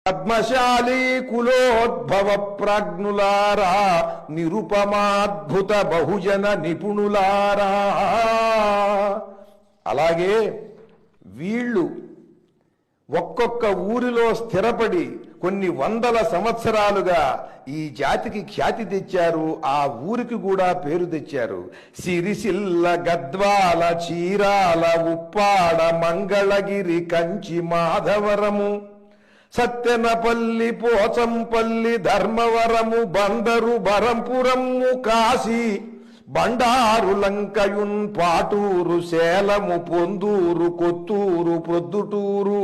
పద్మశాలి కులోద్భవ ప్రాజ్ఞులారా, నిరుపమాద్భుత బహుజన నిపుణులారా. అలాగే వీళ్ళు ఒక్కొక్క ఊరిలో స్థిరపడి కొన్ని వందల సంవత్సరాలుగా ఈ జాతికి ఖ్యాతి తెచ్చారు, ఆ ఊరికి కూడా పేరు తెచ్చారు. సిరిసిల్ల, గద్వాల, చీరాల, ఉప్పాడ, మంగళగిరి, కంచి, మాధవరము, సత్తెనపల్లి, పోచంపల్లి, ధర్మవరము, బందరు, బరంపురము, కాశీ, బండారు, లంకయున్, పాటూరు, సేలము, పొందూరు, కొత్తూరు, ప్రొద్దుటూరు,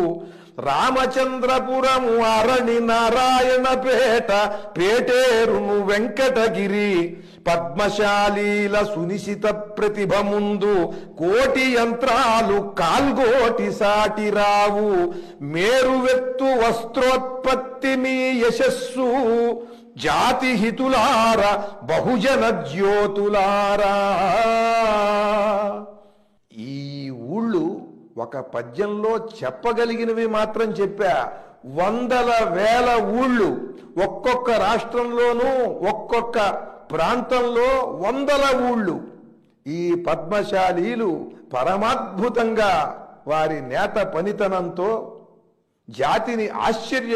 రామచంద్రపురము, అరణి, నారాయణపేట, పేటేరును, వెంకటగిరి. పద్మశాలీల సునిశిత ప్రతిభ ముందు కోటి యంత్రాలు కాల్గోటి సాటి రావు. మేరువెత్తు వస్త్రోత్పత్తి మీ యశస్సు, జాతి హితులార, బహుజన జ్యోతులారా. ఈ ఊళ్ళు ఒక పద్యంలో చెప్పగలిగినవి మాత్రం చెప్పా. వందల వేల ఊళ్ళు, ఒక్కొక్క రాష్ట్రంలోనూ ఒక్కొక్క ప్రాంతంలో వందల ఊళ్ళు. ఈ పద్మశాలీలు పరమాద్భుతంగా వారి నేత పనితనంతో జాతిని ఆశ్చర్య